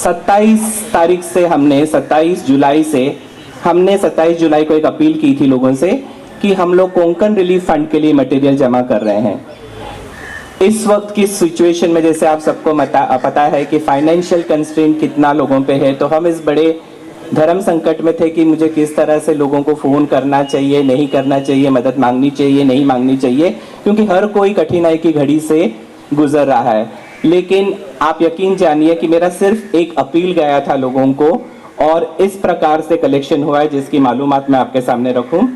27 तारीख से हमने 27 जुलाई को एक अपील की थी लोगों से कि हम लोग कोंकण रिलीफ फंड के लिए मटेरियल जमा कर रहे हैं। इस वक्त की सिचुएशन में जैसे आप सबको पता है कि फाइनेंशियल कंस्ट्रेंट कितना लोगों पे है, तो हम इस बड़े धर्म संकट में थे कि मुझे किस तरह से लोगों को फोन करना चाहिए, नहीं करना चाहिए, मदद मांगनी चाहिए, नहीं मांगनी चाहिए, क्योंकि हर कोई कठिनाई की घड़ी से गुजर रहा है। लेकिन आप यकीन जानिए कि मेरा सिर्फ एक अपील गया था लोगों को और इस प्रकार से कलेक्शन हुआ है, जिसकी मालूमात मैं आपके सामने रखूं।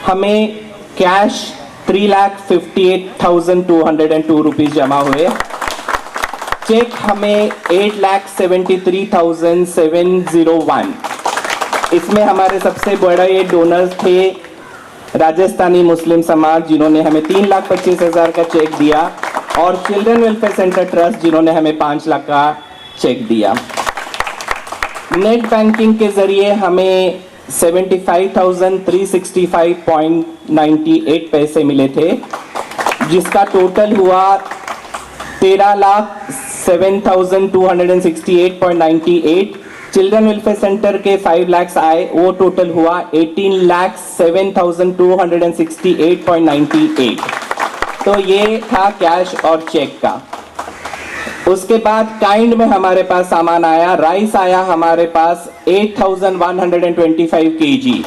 हमें कैश 3,58,202 रुपीज जमा हुए। चेक हमें 8,73,701। इसमें हमारे सबसे बड़े डोनर्स थे राजस्थानी मुस्लिम समाज, जिन्होंने हमें 3,25,000 का चेक दिया, और चिल्ड्रन वेलफेयर सेंटर ट्रस्ट, जिन्होंने हमें 5 लाख का चेक दिया। नेट बैंकिंग के जरिए हमें 75,365.98 पैसे मिले थे, जिसका टोटल हुआ 13,07,268.98। चिल्ड्रन वेलफेयर सेंटर के 5 लाख आए, वो टोटल हुआ 18,07,268.98। तो ये था कैश और चेक का। उसके बाद काइंड में हमारे पास सामान आया। राइस आया हमारे पास 8,125 kg,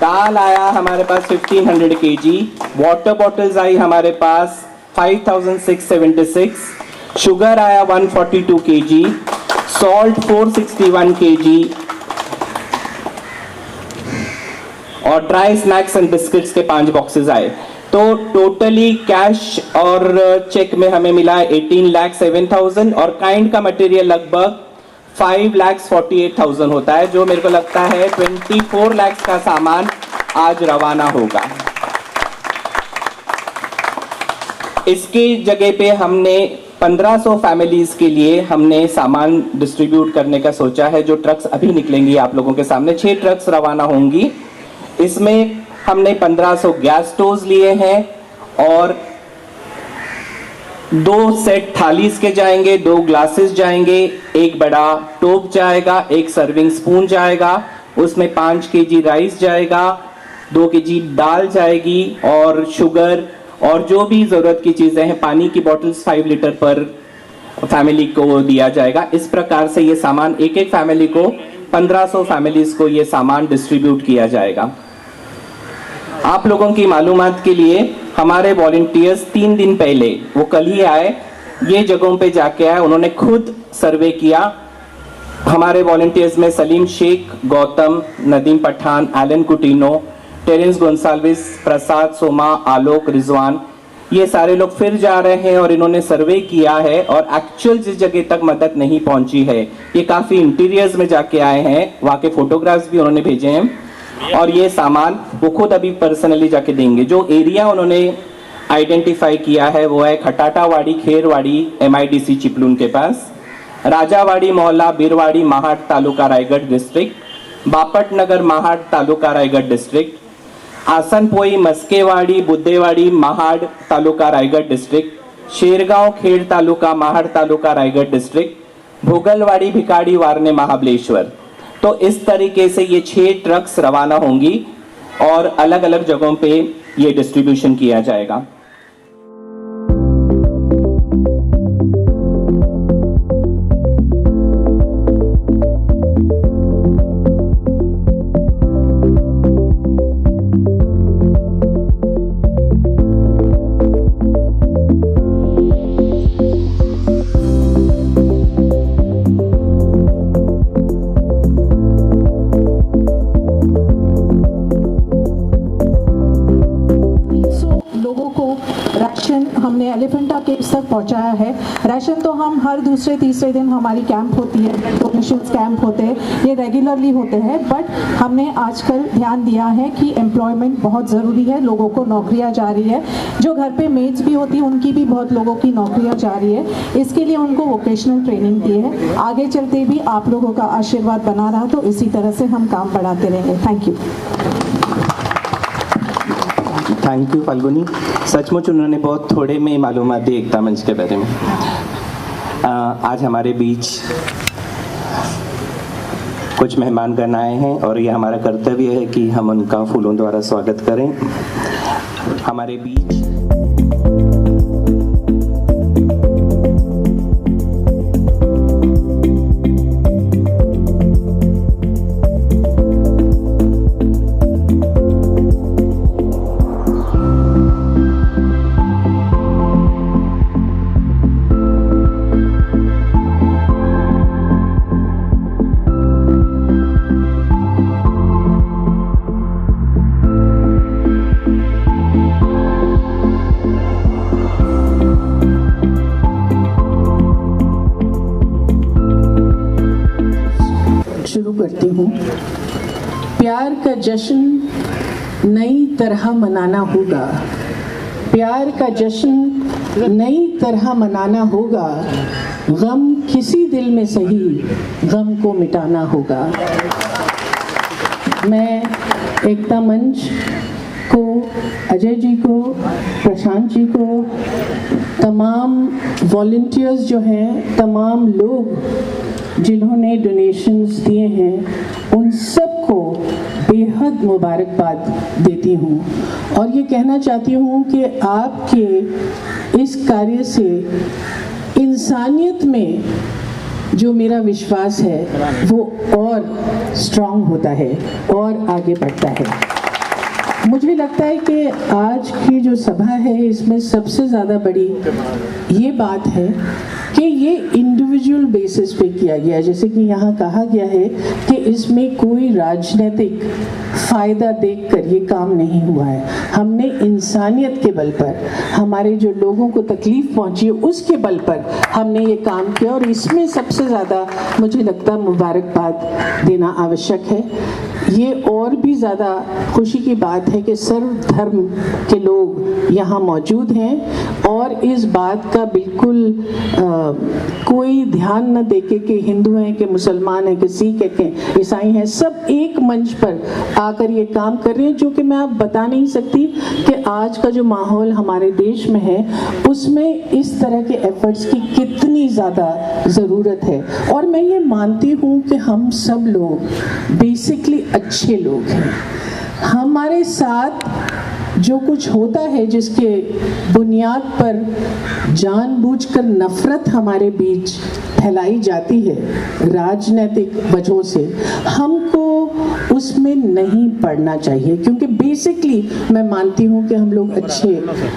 दाल आया हमारे पास 1,500 kg, वाटर बॉटल्स आई हमारे पास 5,676, शुगर आया 142 kg, सॉल्ट 461 kg, और ड्राई स्नैक्स एंड बिस्किट्स के 5 बॉक्सेस आए। तो टोटली कैश और चेक में हमें मिला 18,07,000 और काइंड का मटेरियल लगभग 5,48,000 होता है, जो मेरे को लगता है 24 लाख का सामान आज रवाना होगा। इसकी जगह पे हमने 1500 फैमिलीज के लिए हमने सामान डिस्ट्रीब्यूट करने का सोचा है। जो ट्रक्स अभी निकलेंगी आप लोगों के सामने, 6 ट्रक्स रवाना होंगी। इसमें हमने 1500 गैस स्टोव्स लिए हैं और 2 सेट थालीज के जाएंगे, 2 ग्लासेस जाएंगे, एक बड़ा टोप जाएगा, एक सर्विंग स्पून जाएगा, उसमें 5 kg राइस जाएगा, 2 kg दाल जाएगी, और शुगर और जो भी जरूरत की चीजें हैं, पानी की बॉटल्स 5 लीटर पर फैमिली को दिया जाएगा। इस प्रकार से ये सामान एक फैमिली को 1500 फैमिलीज को ये सामान डिस्ट्रीब्यूट किया जाएगा। आप लोगों की मालूमात के लिए हमारे वॉलंटियर्स 3 दिन पहले, वो कल ही आए, ये जगहों पे जाके आए, उन्होंने खुद सर्वे किया। हमारे वॉलंटियर्स में सलीम शेख, गौतम, नदीम पठान, एलन कुटिनो, टेरेंस गोंसाल्विस, प्रसाद, सोमा, आलोक, रिजवान, ये सारे लोग फिर जा रहे हैं और इन्होंने सर्वे किया है और एक्चुअल जिस जगह तक मदद नहीं पहुंची है, ये काफी इंटीरियर्स में जाके आए हैं, वहाँ के फोटोग्राफ्स भी उन्होंने भेजे हैं और ये सामान वो खुद अभी पर्सनली जाके देंगे। जो एरिया उन्होंने आइडेंटिफाई किया है वो है खटाटावाड़ी, खेरवाड़ी, MIDC चिपलून के पास, राजावाड़ी मोहल्ला, बिरवाड़ी, महाड तालुका, रायगढ़ डिस्ट्रिक्ट, बापट नगर, महाड तालुका, रायगढ़ डिस्ट्रिक्ट, आसनपोई, मस्केवाड़ी, बुद्धेवाड़ी, महाड तालुका, रायगढ़ डिस्ट्रिक्ट, शेरगांव, खेड़ तालुका, महाड तालुका, रायगढ़ डिस्ट्रिक्ट, भोगलवाड़ी, भिकाड़ी, वारने, महाबलेश्वर। तो इस तरीके से ये 6 ट्रक्स रवाना होंगी और अलग अलग जगहों पे ये डिस्ट्रीब्यूशन किया जाएगा। हमने एलिफेंटा केव्स तक पहुंचाया है। राशन तो हम हर दूसरे तीसरे दिन हमारी कैंप होती है, डोनेशंस कैंप होते हैं, ये रेगुलरली होते हैं, बट हमने आजकल ध्यान दिया है कि एम्प्लॉयमेंट बहुत ज़रूरी है, लोगों को नौकरियां जा रही है, जो घर पे मेड्स भी होती हैं उनकी भी बहुत लोगों की नौकरियां जा रही है, इसके लिए उनको वोकेशनल ट्रेनिंग दी है। आगे चलते भी आप लोगों का आशीर्वाद बना रहा तो इसी तरह से हम काम बढ़ाते रहेंगे। Thank you. Thank you Falguni, सचमुच उन्होंने बहुत थोड़े में मालूमात दी एकता मंच के बारे में। आज हमारे बीच कुछ मेहमानगण आए हैं और ये हमारा कर्तव्य है कि हम उनका फूलों द्वारा स्वागत करें। हमारे बीच शुरू करती हूँ। प्यार का जश्न नई तरह मनाना होगा, प्यार का जश्न नई तरह मनाना होगा, गम किसी दिल में सही गम को मिटाना होगा। मैं एकता मंच को, अजय जी को, प्रशांत जी को, तमाम वॉलंटियर्स जो हैं, तमाम लोग जिन्होंने डोनेशंस दिए हैं, उन सबको बेहद मुबारकबाद देती हूँ और ये कहना चाहती हूँ कि आपके इस कार्य से इंसानियत में जो मेरा विश्वास है वो और स्ट्रांग होता है और आगे बढ़ता है। मुझे लगता है कि आज की जो सभा है इसमें सबसे ज़्यादा बड़ी ये बात है कि ये इंडिविजुअल बेसिस पे किया गया है। जैसे कि यहाँ कहा गया है कि इसमें कोई राजनीतिक फ़ायदा देखकर ये काम नहीं हुआ है। हमने इंसानियत के बल पर, हमारे जो लोगों को तकलीफ़ पहुँची है उसके बल पर हमने ये काम किया और इसमें सबसे ज़्यादा मुझे लगता है मुबारकबाद देना आवश्यक है। ये और भी ज़्यादा खुशी की बात है कि सर्व धर्म के लोग यहाँ मौजूद हैं और इस बात का बिल्कुल कोई ध्यान न देके कि हिंदू हैं कि मुसलमान हैं कि सिख हैं कि ईसाई हैं, सब एक मंच पर आकर ये काम कर रहे हैं। जो कि मैं अब बता नहीं सकती कि आज का जो माहौल हमारे देश में है उसमें इस तरह के एफर्ट्स की कितनी ज़्यादा ज़रूरत है। और मैं ये मानती हूँ कि हम सब लोग बेसिकली अच्छे लोग हैं। हमारे साथ जो कुछ होता है जिसके बुनियाद पर जानबूझकर नफरत हमारे बीच फैलाई जाती है राजनीतिक वजहों से, हमको उसमें नहीं पड़ना चाहिए क्योंकि बेसिकली मैं मानती हूँ कि हम लोग अच्छे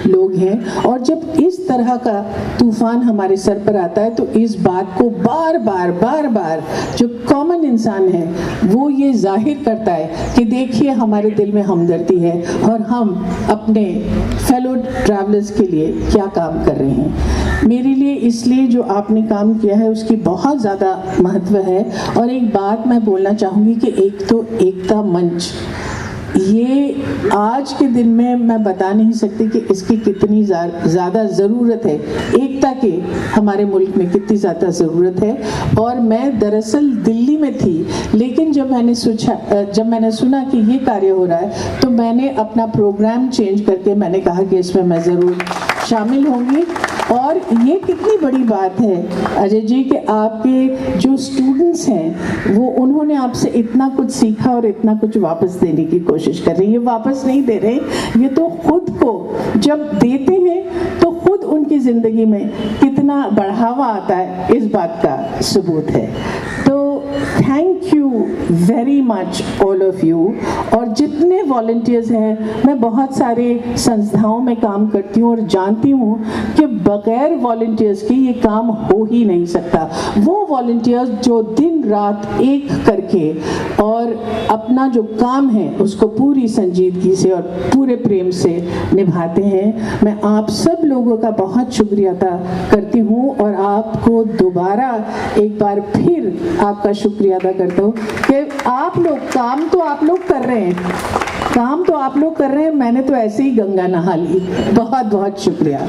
लोग हैं। और जब इस तरह का तूफान हमारे सर पर आता है तो इस बात को बार बार जो कॉमन इंसान है वो ये जाहिर करता है कि देखिए हमारे दिल में हमदर्दी है और हम अपने फेलो ट्रैवलर्स के लिए क्या काम कर रहे हैं। मेरे लिए इसलिए जो आपने काम किया है उसकी बहुत ज़्यादा महत्व है। और एक बात मैं बोलना चाहूँगी कि एक तो एकता मंच, ये आज के दिन में मैं बता नहीं सकती कि इसकी कितनी ज़्यादा ज़रूरत है, एकता की हमारे मुल्क में कितनी ज़्यादा ज़रूरत है। और मैं दरअसल दिल्ली में थी, लेकिन जब मैंने सुना कि ये कार्य हो रहा है तो मैंने अपना प्रोग्राम चेंज करके मैंने कहा कि इसमें मैं ज़रूर शामिल होंगी। और ये कितनी बड़ी बात है अजय जी कि आपके जो स्टूडेंट्स हैं वो उन्होंने आपसे इतना कुछ सीखा और इतना कुछ वापस देने की कोशिश कर रहे हैं। ये वापस नहीं दे रहे, ये तो खुद को जब देते हैं तो खुद उनकी ज़िंदगी में कितना बढ़ावा आता है इस बात का सबूत है। तो thank you very much all of you. और जितने वॉलंटियर्स हैं, मैं बहुत सारे संस्थाओं में काम करती हूँ और जानती हूँ कि बगैर वॉलंटियर्स के ये काम हो ही नहीं सकता। वो वॉलंटियर्स जो दिन रात एक करके और अपना जो काम है उसको पूरी संजीदगी से और पूरे प्रेम से निभाते हैं, मैं आप सब लोगों का बहुत शुक्रिया अदा करती हूँ और आपको दोबारा एक बार फिर आपका शुक्रिया अदा करता हूँ कि आप लोग काम तो आप लोग कर रहे हैं, मैंने तो ऐसे ही गंगा नहा ली। बहुत बहुत शुक्रिया।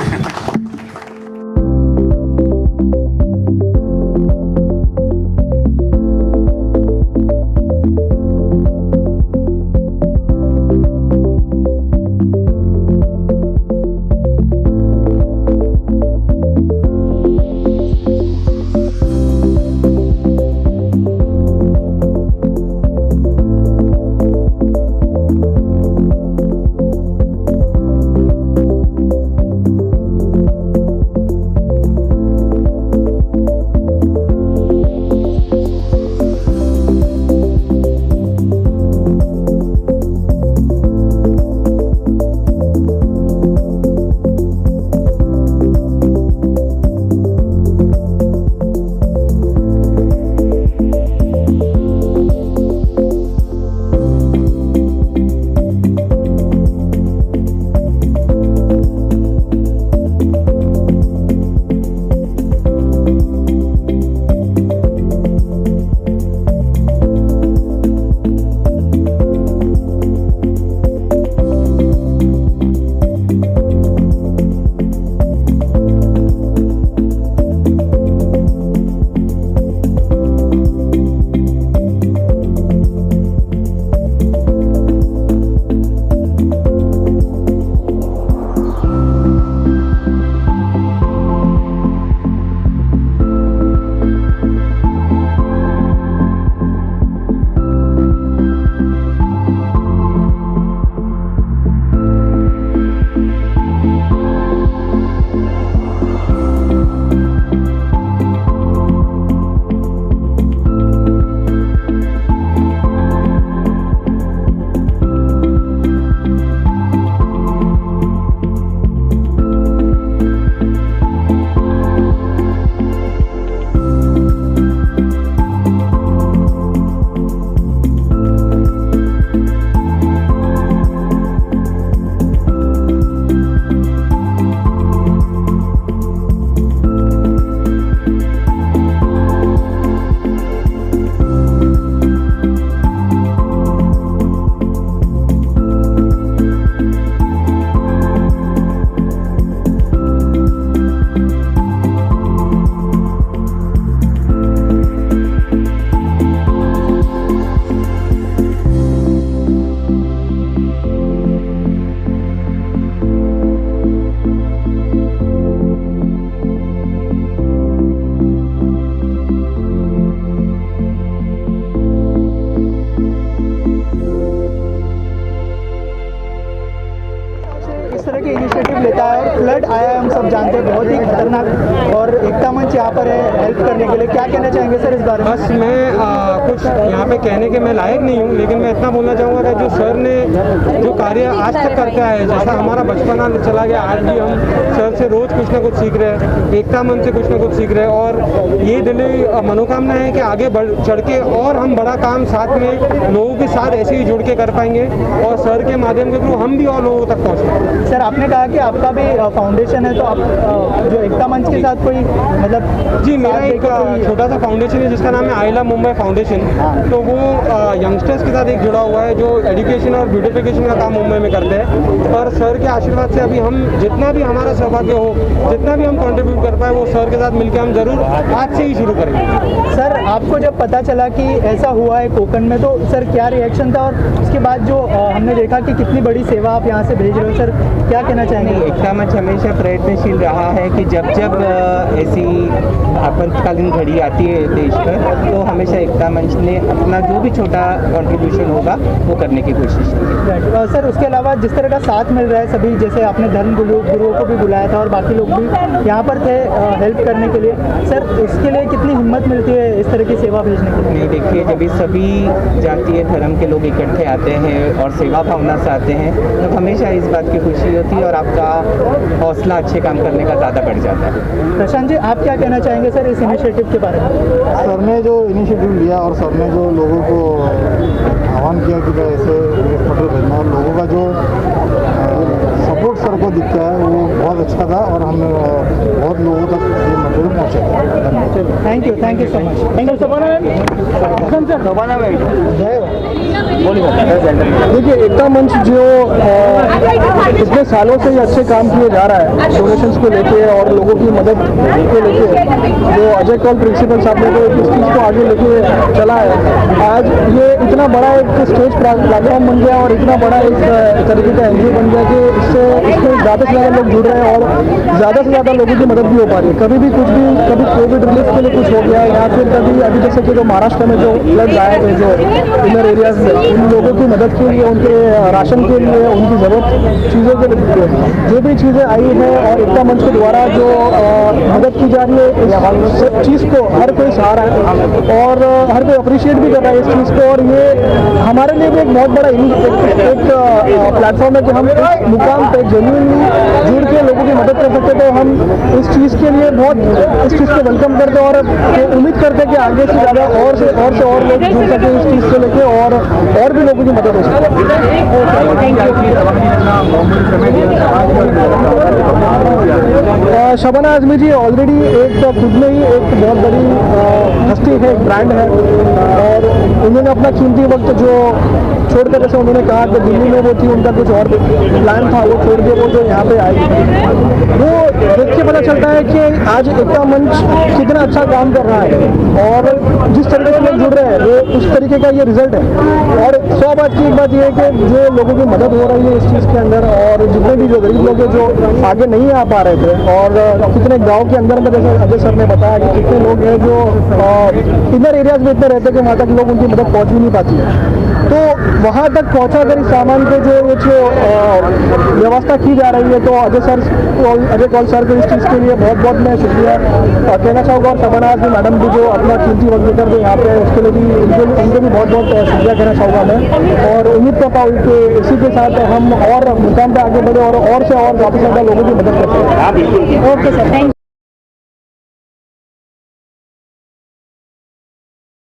फ्लड आया है हम सब जानते हैं, बहुत ही खतरनाक, और एकता मंच यहाँ पर है हेल्प करने के लिए। क्या कहना चाहेंगे सर इस बारे में? बस मैं कुछ यहाँ पे कहने के मैं लायक नहीं हूँ, लेकिन मैं इतना बोलना चाहूँगा कि जो सर ने जो कार्य आज तक करते आए हैं, जैसा हमारा बचपना चला गया, आज भी हम सर से रोज़ कुछ ना कुछ सीख रहे हैं, एकता मंच से कुछ ना कुछ सीख रहे हैं, और ये दिली मनोकामना है कि आगे बढ़ चढ़ के और हम बड़ा काम साथ में लोगों के साथ ऐसे ही जुड़ के कर पाएंगे, और सर के माध्यम के थ्रू हम भी और लोगों तक पहुँच पाएंगे। सर आपने कहा कि आपका भी फाउंडेशन है, तो आप जो एकता मंच के साथ कोई मतलब? जी, मेरा एक छोटा सा फाउंडेशन है जिसका नाम है आई लव मुंबई फाउंडेशन। तो वो यंगस्टर्स के साथ एक जुड़ा हुआ है जो एजुकेशन और ब्यूटिफिकेशन का काम मुंबई में करते हैं। और सर के आशीर्वाद से अभी हम जितना भी हमारा सौभाग्य हो, जितना भी हम कंट्रीब्यूट कर पाए, वो सर के साथ मिलकर हम जरूर आज से ही शुरू करेंगे। सर आपको जब पता चला कि ऐसा हुआ है कोकण में, तो सर क्या रिएक्शन था, और उसके बाद जो हमने देखा कि कितनी बड़ी सेवा आप यहाँ से भेज रहे हो, सर क्या कहना चाहेंगे? एकता मंच हमेशा प्रयत्नशील रहा है कि जब जब ऐसी आपातकालीन घड़ी आती है देश पर, तो हमेशा एकता मंच ने अपना जो भी छोटा कंट्रीब्यूशन होगा वो करने की कोशिश की है। सर उसके अलावा जिस तरह का साथ मिल रहा है सभी, जैसे आपने धर्म गुरुओं को भी बुलाया था और बाकी लोग भी यहाँ पर थे हेल्प करने के लिए, सर उसके लिए कितनी हिम्मत मिलती है इस तरह की सेवा भेजने के लिए? नहीं, देखिए, जब भी सभी जातीय धर्म के लोग इकट्ठे आते हैं और सेवा भावना से आते हैं, तो हमेशा इस बात की खुशी होती है और आपका हौसला अच्छे काम करने का ज़्यादा बढ़ जाता है। प्रशांत जी आप क्या कहना चाहेंगे सर इस इनिशिएटिव के बारे में? सर ने जो इनिशिएटिव लिया और सर ने जो लोगों को आह्वान किया कि भाई ऐसे मटेरियल भेजना, और लोगों का जो सपोर्ट सर को दिखता है वो बहुत अच्छा था, और हम बहुत लोगों तक ये मटेरियल पहुँचा। Thank you so much. Thank you देखिए, एकता मंच जो इतने सालों से ये अच्छे काम किए जा रहा है डोनेशंस को लेके और लोगों की मदद को लेके, जो अजय कौल प्रिंसिपल साहब ने तो इस चीज़ को आगे लेके चला है। आज ये इतना बड़ा एक स्टेज प्लेटफॉर्म बन गया और इतना बड़ा एक तरीके का एनजीओ बन गया कि इसमें ज़्यादा से ज़्यादा लोग जुड़ रहे हैं और ज़्यादा से ज़्यादा लोगों की मदद भी हो पा रही है। कभी भी कुछ भी, कभी कोविड रिलीफ के लिए कुछ हो गया, या फिर कभी अभी जैसे कि जो महाराष्ट्र में जो फ्लड आए थे जो इनर एरियाज में, उन लोगों की मदद के लिए, उनके राशन के लिए, उनकी ज़रूरत चीज़ों के लिए जो भी चीज़ें आई हैं और एकता मंच के द्वारा जो मदद की जा रही है, इस सब चीज़ को हर कोई सहारा है और हर कोई अप्रिशिएट भी कर रहा है इस चीज़ को। और ये हमारे लिए भी एक बहुत बड़ा एक प्लेटफॉर्म है कि हम इस मुकाम पे जेन्युइनली जुड़ के लोगों की मदद कर सकते। तो हम इस चीज़ के लिए बहुत इस चीज़ को वेलकम करते हैं और उम्मीद करते हैं कि आगे से ज़्यादा और लोग जुड़ सकें इस चीज़ को लेके और भी लोगों की मदद हो सके। शबाना आजमी जी ऑलरेडी एक खुद में ही एक बहुत बड़ी हस्ती है, एक ब्रांड है, और उन्होंने अपना कीमती वक्त जो छोड़कर, जैसे उन्होंने कहा कि दिल्ली में वो थी, उनका कुछ और प्लान था, वो छोड़ के वो जो यहाँ पे आई, वो देख के पता चलता है कि आज एकता मंच कितना अच्छा काम कर रहा है और जिस तरीके से लोग जुड़ रहे हैं वो उस तरीके का ये रिजल्ट है। और 100 बात की एक बात ये है कि जो लोगों की मदद हो रही है इस चीज़ के अंदर, और जितने भी जो गरीब लोग हैं जो आगे नहीं आ पा रहे थे, और कितने गाँव के अंदर में, जैसे अजय सर ने बताया कि कितने लोग हैं जो इनर एरियाज में इतने रहते हैं कि वहाँ तक लोग उनकी मदद पहुँच भी नहीं पाती है, तो वहाँ तक पहुँचा कर इस सामान को जो व्यवस्था की जा रही है, तो अजय कौल सर को इस चीज़ के लिए बहुत बहुत मैं शुक्रिया कहना चाहूँगा। और शबाना आजमी मैडम भी जो अपना कीमती वक्त देकर जो यहाँ पे उसके लिए भी उनको भी बहुत बहुत शुक्रिया कहना चाहूँगा मैं, और उम्मीद करता हूँ कि इसी के साथ हम और मुकाम पर आगे बढ़े और से और ज़्यादा से ज़्यादा लोगों की मदद कर सकें। Okay sir, thank you.